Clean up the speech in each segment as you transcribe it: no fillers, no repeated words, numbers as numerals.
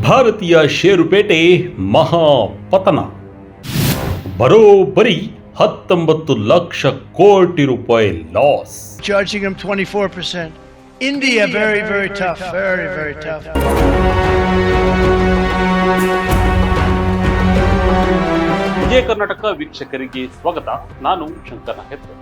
ಭಾರತೀಯ ಷೇರುಪೇಟೆ ಮಹಾಪತನ. ಬರೋಬ್ಬರಿ 19 ಲಕ್ಷ ಕೋಟಿ ರೂಪಾಯಿ loss. Charging them 24%. India, very tough. Very tough. Vijaya Karnataka ವೀಕ್ಷಕರಿಗೆ ಸ್ವಾಗತ. ನಾನು ಶಂಕರ ಹೆತ್ತು.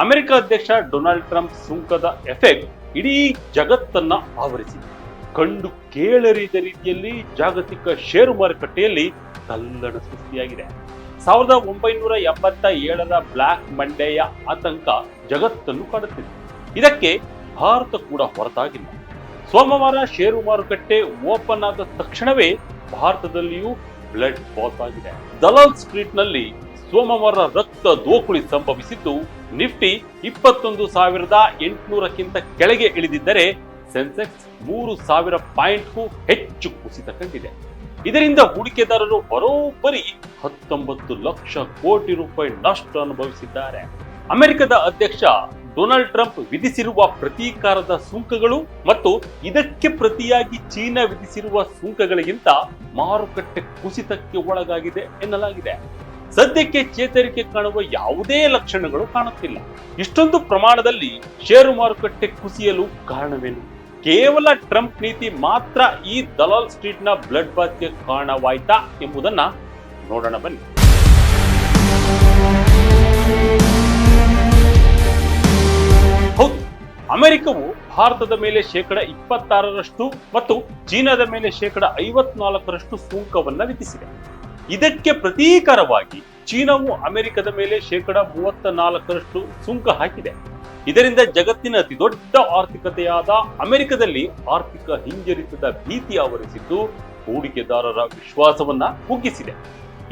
ಅಮೆರಿಕ ಅಧ್ಯಕ್ಷ ಡೊನಾಲ್ಡ್ ಟ್ರಂಪ್ ಸುಂಕದ ಎಫೆಕ್ಟ್ ಇಡೀ ಜಗತ್ತನ್ನ ಆವರಿಸಿದೆ. ಕಂಡು ಕೇಳರಿದ ರೀತಿಯಲ್ಲಿ ಜಾಗತಿಕ ಷೇರು ಮಾರುಕಟ್ಟೆಯಲ್ಲಿ ತಲ್ಲಣ ಸೃಷ್ಟಿಯಾಗಿದೆ. 1977ರ ಬ್ಲ್ಯಾಕ್ ಮಂಡೆಯ ಆತಂಕ ಜಗತ್ತನ್ನು ಕಾಡುತ್ತಿದೆ. ಇದಕ್ಕೆ ಭಾರತ ಕೂಡ ಹೊರತಾಗಿಲ್ಲ. ಸೋಮವಾರ ಷೇರು ಮಾರುಕಟ್ಟೆ ಓಪನ್ ಆದ ತಕ್ಷಣವೇ ಭಾರತದಲ್ಲಿಯೂ ಬ್ಲಡ್ ಬಾತ್ ಆಗಿದೆ. ದಲಾಲ್ ಸ್ಟ್ರೀಟ್ ನಲ್ಲಿ ಸೋಮವಾರ ರಕ್ತ ದೋಕುಳಿ ಸಂಭವಿಸಿದ್ದು, ನಿಫ್ಟಿ 21,800ಕ್ಕಿಂತ ಕೆಳಗೆ ಇಳಿದಿದ್ದರೆ ಸೆನ್ಸೆಕ್ಸ್ 3,000 ಪಾಯಿಂಟ್ಗೂ ಹೆಚ್ಚು ಕುಸಿತ ಕಂಡಿದೆ. ಇದರಿಂದ ಹೂಡಿಕೆದಾರರು ಬರೋಬ್ಬರಿ 19 ಲಕ್ಷ ಕೋಟಿ ರೂಪಾಯಿ ನಷ್ಟ ಅನುಭವಿಸಿದ್ದಾರೆ. ಅಮೆರಿಕದ ಅಧ್ಯಕ್ಷ ಡೊನಾಲ್ಡ್ ಟ್ರಂಪ್ ವಿಧಿಸಿರುವ ಪ್ರತೀಕಾರದ ಸುಂಕಗಳು ಮತ್ತು ಇದಕ್ಕೆ ಪ್ರತಿಯಾಗಿ ಚೀನಾ ವಿಧಿಸಿರುವ ಸುಂಕಗಳಿಗಿಂತ ಮಾರುಕಟ್ಟೆ ಕುಸಿತಕ್ಕೆ ಒಳಗಾಗಿದೆ ಎನ್ನಲಾಗಿದೆ. ಸದ್ಯಕ್ಕೆ ಚೇತರಿಕೆ ಕಾಣುವ ಯಾವುದೇ ಲಕ್ಷಣಗಳು ಕಾಣುತ್ತಿಲ್ಲ. ಇಷ್ಟೊಂದು ಪ್ರಮಾಣದಲ್ಲಿ ಷೇರು ಮಾರುಕಟ್ಟೆ ಕುಸಿಯಲು ಕಾರಣವೇನು? ಕೇವಲ ಟ್ರಂಪ್ ನೀತಿ ಮಾತ್ರ ಈ ದಲಾಲ್ ಸ್ಟ್ರೀಟ್ನ ಬ್ಲಡ್ ಬಾತ್ಗೆ ಕಾರಣವಾಯ್ತಾ ಎಂಬುದನ್ನ ನೋಡೋಣ ಬನ್ನಿ. ಹೌದು, ಅಮೆರಿಕವು ಭಾರತದ ಮೇಲೆ 26% ಮತ್ತು ಚೀನಾದ ಮೇಲೆ 54% ಸುಂಕವನ್ನ ವಿಧಿಸಿದೆ. ಇದಕ್ಕೆ ಪ್ರತೀಕಾರವಾಗಿ ಚೀನಾವು ಅಮೆರಿಕದ ಮೇಲೆ 34% ಸುಂಕ ಹಾಕಿದೆ. ಇದರಿಂದ ಜಗತ್ತಿನ ಅತಿ ದೊಡ್ಡ ಆರ್ಥಿಕತೆಯಾದ ಅಮೆರಿಕದಲ್ಲಿ ಆರ್ಥಿಕ ಹಿಂಜರಿತದ ಭೀತಿ ಆವರಿಸಿದ್ದು, ಹೂಡಿಕೆದಾರರ ವಿಶ್ವಾಸವನ್ನ ಕುಗ್ಗಿಸಿದೆ.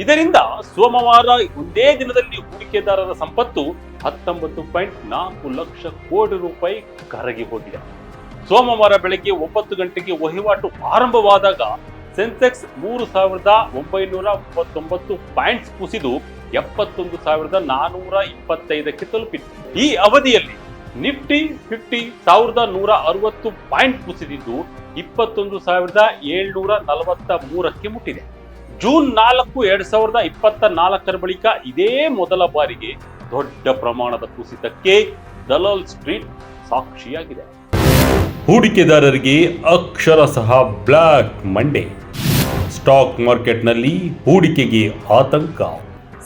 ಇದರಿಂದ ಸೋಮವಾರ ಒಂದೇ ದಿನದಲ್ಲಿ ಹೂಡಿಕೆದಾರರ ಸಂಪತ್ತು 19.4 ಲಕ್ಷ ಕೋಟಿ ರೂಪಾಯಿ ಕರಗಿ ಹೋಗಿದೆ. ಸೋಮವಾರ ಬೆಳಗ್ಗೆ 9 ಗಂಟೆಗೆ ವಹಿವಾಟು ಆರಂಭವಾದಾಗ ಸೆನ್ಸೆಕ್ಸ್ 3,939 ಪಾಯಿಂಟ್ಸ್ ಕುಸಿದು 71,425ಕ್ಕೆ ತಲುಪಿತ್ತು. ಈ ಅವಧಿಯಲ್ಲಿ ನಿಫ್ಟಿ 1,160 ಪಾಯಿಂಟ್ ಕುಸಿದಿದ್ದು 21,743ಕ್ಕೆ ಮುಟ್ಟಿದೆ. ಜೂನ್ 4, 2024 ಬಳಿಕ ಇದೇ ಮೊದಲ ಬಾರಿಗೆ ದೊಡ್ಡ ಪ್ರಮಾಣದ ಕುಸಿತಕ್ಕೆ ದಲಾಲ್ ಸ್ಟ್ರೀಟ್ ಸಾಕ್ಷಿಯಾಗಿದೆ. ಹೂಡಿಕೆದಾರರಿಗೆ ಅಕ್ಷರಶಃ ಬ್ಲ್ಯಾಕ್ ಮಂಡೇ. ಸ್ಟಾಕ್ ಮಾರ್ಕೆಟ್ನಲ್ಲಿ ಹೂಡಿಕೆಗೆ ಆತಂಕ.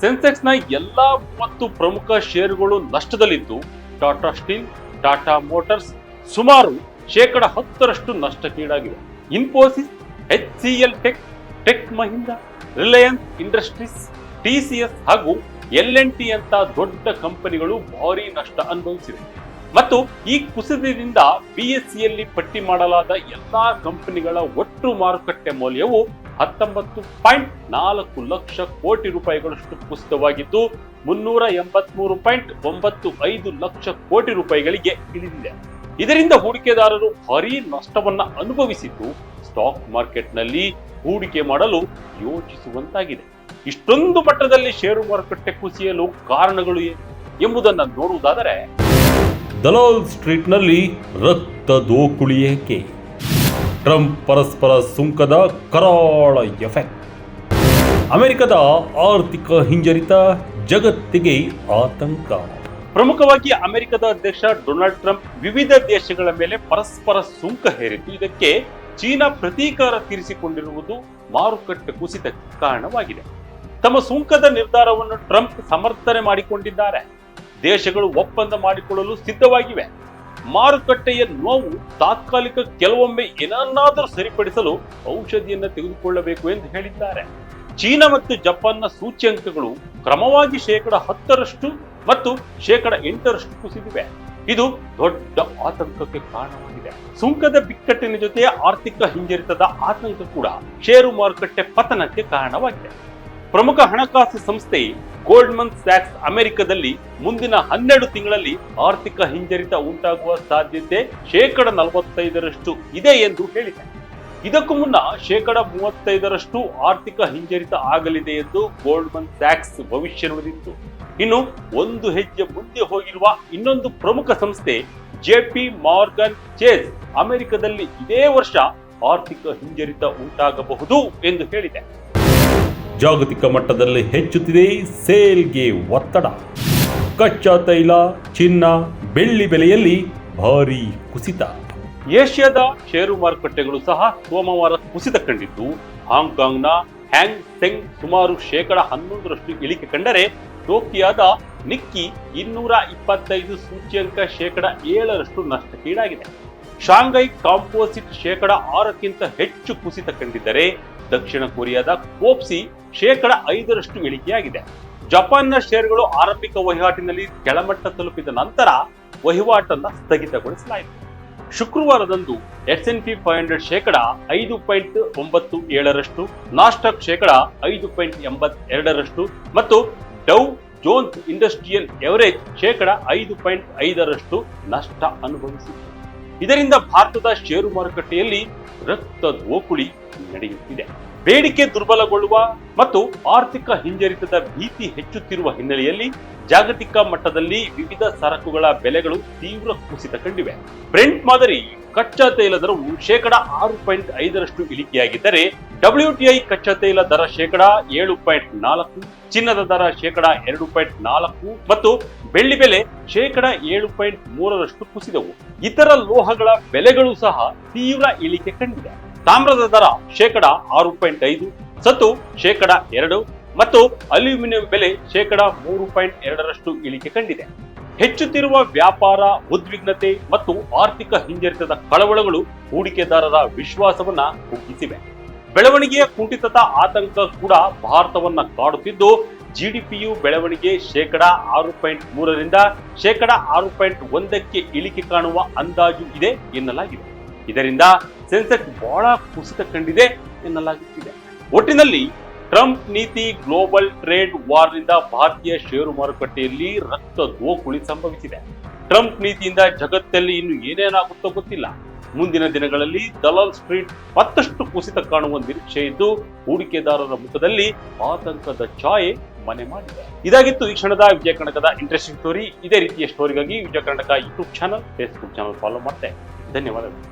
ಸೆನ್ಸೆಕ್ಸ್ನ ಎಲ್ಲಾ 30 ಪ್ರಮುಖ ಷೇರುಗಳು ನಷ್ಟದಲ್ಲಿದ್ದು, ಟಾಟಾ ಸ್ಟೀಲ್, ಟಾಟಾ ಮೋಟಾರ್ಸ್ ಸುಮಾರು 10% ನಷ್ಟಕ್ಕೀಡಾಗಿವೆ. Infosys, HCL Tech Mahindra, Reliance Industries, TCS ಹಾಗೂ L&T ಅಂತ ದೊಡ್ಡ ಕಂಪನಿಗಳು ಭಾರಿ ನಷ್ಟ ಅನುಭವಿಸಿವೆ. ಮತ್ತು ಈ ಕುಸಿತದಿಂದ BSEಯಲ್ಲಿ ಪಟ್ಟಿ ಮಾಡಲಾದ ಎಲ್ಲಾ ಕಂಪನಿಗಳ ಒಟ್ಟು ಮಾರುಕಟ್ಟೆ ಮೌಲ್ಯವು 19.4 ಲಕ್ಷ ಕೋಟಿ ರೂಪಾಯಿಗಳಷ್ಟು ಕುಸಿತವಾಗಿದ್ದು 383.95 ಲಕ್ಷ ಕೋಟಿ ರೂಪಾಯಿಗಳಿಗೆ ಇಳಿದಿದೆ. ಇದರಿಂದ ಹೂಡಿಕೆದಾರರು ಭಾರೀ ನಷ್ಟವನ್ನ ಅನುಭವಿಸಿದ್ದು, ಸ್ಟಾಕ್ ಮಾರ್ಕೆಟ್ನಲ್ಲಿ ಹೂಡಿಕೆ ಮಾಡಲು ಯೋಚಿಸುವಂತಾಗಿದೆ. ಇಷ್ಟೊಂದು ಮಟ್ಟದಲ್ಲಿ ಷೇರು ಮಾರುಕಟ್ಟೆ ಕುಸಿಯಲು ಕಾರಣಗಳು ಏನು ಎಂಬುದನ್ನು ನೋಡುವುದಾದರೆ, ದಲಾಲ್ ಸ್ಟ್ರೀಟ್ನಲ್ಲಿ ರಕ್ತ ದೋಕುಳಿ ಏಕೆ? ಟ್ರಂಪ್ ಪರಸ್ಪರ ಸುಂಕದ ಕರಾಳ ಎಫೆಕ್ಟ್. ಅಮೆರಿಕದ ಆರ್ಥಿಕ ಹಿಂಜರಿತ ಜಗತ್ತಿಗೆ ಆತಂಕ. ಪ್ರಮುಖವಾಗಿ ಅಮೆರಿಕದ ಅಧ್ಯಕ್ಷ ಡೊನಾಲ್ಡ್ ಟ್ರಂಪ್ ವಿವಿಧ ದೇಶಗಳ ಮೇಲೆ ಪರಸ್ಪರ ಸುಂಕ ಹೇರಿದ್ದು, ಇದಕ್ಕೆ ಚೀನಾ ಪ್ರತೀಕಾರ ತೀರಿಸಿಕೊಂಡಿರುವುದು ಮಾರುಕಟ್ಟೆ ಕುಸಿತಕ್ಕೆ ಕಾರಣವಾಗಿದೆ. ತಮ್ಮ ಸುಂಕದ ನಿರ್ಧಾರವನ್ನು ಟ್ರಂಪ್ ಸಮರ್ಥನೆ ಮಾಡಿಕೊಂಡಿದ್ದಾರೆ. ದೇಶಗಳು ಒಪ್ಪಂದ ಮಾಡಿಕೊಳ್ಳಲು ಸಿದ್ಧವಾಗಿವೆ. ಮಾರುಕಟ್ಟೆಯ ನೋವು ತಾತ್ಕಾಲಿಕ, ಕೆಲವೊಮ್ಮೆ ಏನನ್ನಾದರೂ ಸರಿಪಡಿಸಲು ಔಷಧಿಯನ್ನು ತೆಗೆದುಕೊಳ್ಳಬೇಕು ಎಂದು ಹೇಳಿದ್ದಾರೆ. ಚೀನಾ ಮತ್ತು ಜಪಾನ್ನ ಸೂಚ್ಯಂಕಗಳು ಕ್ರಮವಾಗಿ 10% ಮತ್ತು 8% ಕುಸಿದಿವೆ. ಇದು ದೊಡ್ಡ ಆತಂಕಕ್ಕೆ ಕಾರಣವಾಗಿದೆ. ಸುಂಕದ ಬಿಕ್ಕಟ್ಟಿನ ಜೊತೆ ಆರ್ಥಿಕ ಹಿಂಜರಿತದ ಆತಂಕ ಕೂಡ ಷೇರು ಮಾರುಕಟ್ಟೆ ಪತನಕ್ಕೆ ಕಾರಣವಾಗಿದೆ. ಪ್ರಮುಖ ಹಣಕಾಸು ಸಂಸ್ಥೆ ಗೋಲ್ಡ್ಮನ್ ಸ್ಯಾಕ್ಸ್ ಅಮೆರಿಕದಲ್ಲಿ ಮುಂದಿನ 12 ತಿಂಗಳಲ್ಲಿ ಆರ್ಥಿಕ ಹಿಂಜರಿತ ಉಂಟಾಗುವ ಸಾಧ್ಯತೆ 45% ಇದೆ ಎಂದು ಹೇಳಿದೆ. ಇದಕ್ಕೂ ಮುನ್ನ 35% ಆರ್ಥಿಕ ಹಿಂಜರಿತ ಆಗಲಿದೆ ಎಂದು ಗೋಲ್ಡ್ಮನ್ ಸ್ಯಾಕ್ಸ್ ಭವಿಷ್ಯ ನುಡಿದಿತ್ತು. ಇನ್ನು ಒಂದು ಹೆಜ್ಜೆ ಮುಂದೆ ಹೋಗಿರುವ ಇನ್ನೊಂದು ಪ್ರಮುಖ ಸಂಸ್ಥೆ JP Morgan Chase ಅಮೆರಿಕದಲ್ಲಿ ಇದೇ ವರ್ಷ ಆರ್ಥಿಕ ಹಿಂಜರಿತ ಉಂಟಾಗಬಹುದು ಎಂದು ಹೇಳಿದೆ. ಜಾಗತಿಕ ಮಟ್ಟದಲ್ಲಿ ಹೆಚ್ಚುತ್ತಿದೆ ಸೇಲ್ಗೆ ಒತ್ತಡ. ಕಚ್ಚಾ ತೈಲ, ಚಿನ್ನ, ಬೆಳ್ಳಿ ಬೆಲೆಯಲ್ಲಿ ಭಾರೀ ಕುಸಿತ. ಏಷ್ಯಾದ ಷೇರು ಮಾರುಕಟ್ಟೆಗಳು ಸಹ ಸೋಮವಾರ ಕುಸಿತ ಕಂಡಿದ್ದು, ಹಾಂಗ್ಕಾಂಗ್ನ ಹ್ಯಾಂಗ್ ಸೆಂಗ್ ಸುಮಾರು 11% ಇಳಿಕೆ ಕಂಡರೆ ಟೋಕಿಯೋದ ನಿಕ್ಕಿ 225 ಸೂಚ್ಯಂಕ 7% ನಷ್ಟಕ್ಕೀಡಾಗಿದೆ. ಶಾಂಘೈ ಕಾಂಪೋಸಿಟ್ 6% ಹೆಚ್ಚು ಕುಸಿತ ಕಂಡಿದ್ದರೆ ದಕ್ಷಿಣ ಕೊರಿಯಾದ ಕೋಪ್ಸಿ 5% ಇಳಿಕೆಯಾಗಿದೆ. ಜಪಾನ್ನ ಷೇರುಗಳು ಆರಂಭಿಕ ವಹಿವಾಟಿನಲ್ಲಿ ಕೆಳಮಟ್ಟ ತಲುಪಿದ ನಂತರ ವಹಿವಾಟನ್ನು ಸ್ಥಗಿತಗೊಳಿಸಲಾಯಿತು. ಶುಕ್ರವಾರದಂದು S&P 500 5.97%, ನಾಸ್ಡಾಕ್ 5.82% ಮತ್ತು ಡೌ ಜೋನ್ಸ್ ಇಂಡಸ್ಟ್ರಿಯಲ್ ಎವರೇಜ್ 5.5% ನಷ್ಟ ಅನುಭವಿಸಿದೆ. ಇದರಿಂದ ಭಾರತದ ಷೇರು ಮಾರುಕಟ್ಟೆಯಲ್ಲಿ ರಕ್ತದೋಕುಳಿ ನಡೆಯುತ್ತಿದೆ. ಬೇಡಿಕೆ ದುರ್ಬಲಗೊಳ್ಳುವ ಮತ್ತು ಆರ್ಥಿಕ ಹಿಂಜರಿತದ ಭೀತಿ ಹೆಚ್ಚುತ್ತಿರುವ ಹಿನ್ನೆಲೆಯಲ್ಲಿ ಜಾಗತಿಕ ಮಟ್ಟದಲ್ಲಿ ವಿವಿಧ ಸರಕುಗಳ ಬೆಲೆಗಳು ತೀವ್ರ ಕುಸಿತ ಕಂಡಿವೆ. ಬ್ರೆಂಟ್ ಮಾದರಿ ಕಚ್ಚಾ ತೈಲ ದರವು 6.5% ಇಳಿಕೆಯಾಗಿದ್ದರೆ WTI ಕಚ್ಚಾ ತೈಲ ದರ 7.4%, ಚಿನ್ನದ ದರ 2.4% ಮತ್ತು ಬೆಳ್ಳಿ ಬೆಲೆ 7.3% ಕುಸಿದವು. ಇತರ ಲೋಹಗಳ ಬೆಲೆಗಳು ಸಹ ತೀವ್ರ ಇಳಿಕೆ ಕಂಡಿದೆ. ತಾಮ್ರದ ದರ 6.5%, ಸತು 2% ಮತ್ತು ಅಲ್ಯೂಮಿನಿಯಂ ಬೆಲೆ 3.2% ಇಳಿಕೆ ಕಂಡಿದೆ. ಹೆಚ್ಚುತ್ತಿರುವ ವ್ಯಾಪಾರ ಉದ್ವಿಗ್ನತೆ ಮತ್ತು ಆರ್ಥಿಕ ಹಿಂಜರಿತದ ಕಳವಳಗಳು ಹೂಡಿಕೆದಾರರ ವಿಶ್ವಾಸವನ್ನ ಕುಗ್ಗಿಸಿವೆ. ಬೆಳವಣಿಗೆಯ ಕುಂಠಿತದ ಆತಂಕ ಕೂಡ ಭಾರತವನ್ನ ಕಾಡುತ್ತಿದ್ದು, ಜಿಡಿಪಿಯು ಬೆಳವಣಿಗೆ 6.3% 6.1% ಇಳಿಕೆ ಕಾಣುವ ಅಂದಾಜು ಇದೆ ಎನ್ನಲಾಗಿದೆ. ಇದರಿಂದ ಸೆನ್ಸೆಕ್ಸ್ ಬಹಳ ಕುಸಿತ ಕಂಡಿದೆ ಎನ್ನಲಾಗುತ್ತಿದೆ. ಒಟ್ಟಿನಲ್ಲಿ ಟ್ರಂಪ್ ನೀತಿ, ಗ್ಲೋಬಲ್ ಟ್ರೇಡ್ ವಾರ್ನಿಂದ ಭಾರತೀಯ ಷೇರು ಮಾರುಕಟ್ಟೆಯಲ್ಲಿ ರಕ್ತದೋಕುಳಿ ಸಂಭವಿಸಿದೆ. ಟ್ರಂಪ್ ನೀತಿಯಿಂದ ಜಗತ್ತಲ್ಲಿ ಇನ್ನು ಏನೇನಾಗುತ್ತೋ ಗೊತ್ತಿಲ್ಲ. ಮುಂದಿನ ದಿನಗಳಲ್ಲಿ ದಲಾಲ್ ಸ್ಟ್ರೀಟ್ ಮತ್ತಷ್ಟು ಕುಸಿತ ಕಾಣುವ ನಿರೀಕ್ಷೆ ಇದ್ದು, ಹೂಡಿಕೆದಾರರ ಮುಖದಲ್ಲಿ ಆತಂಕದ ಛಾಯೆ ಮನೆ ಮಾಡಿದೆ. ಇದಾಗಿತ್ತು ಈ ಕ್ಷಣದ ವಿಜಯ ಕರ್ನಾಟಕದ ಇಂಟ್ರೆಸ್ಟಿಂಗ್ ಸ್ಟೋರಿ. ಇದೇ ರೀತಿಯ ಸ್ಟೋರಿಗಾಗಿ Vijaya Karnataka YouTube channel, Facebook channel follow ಮಾಡ್ತೆ. ಧನ್ಯವಾದಗಳು.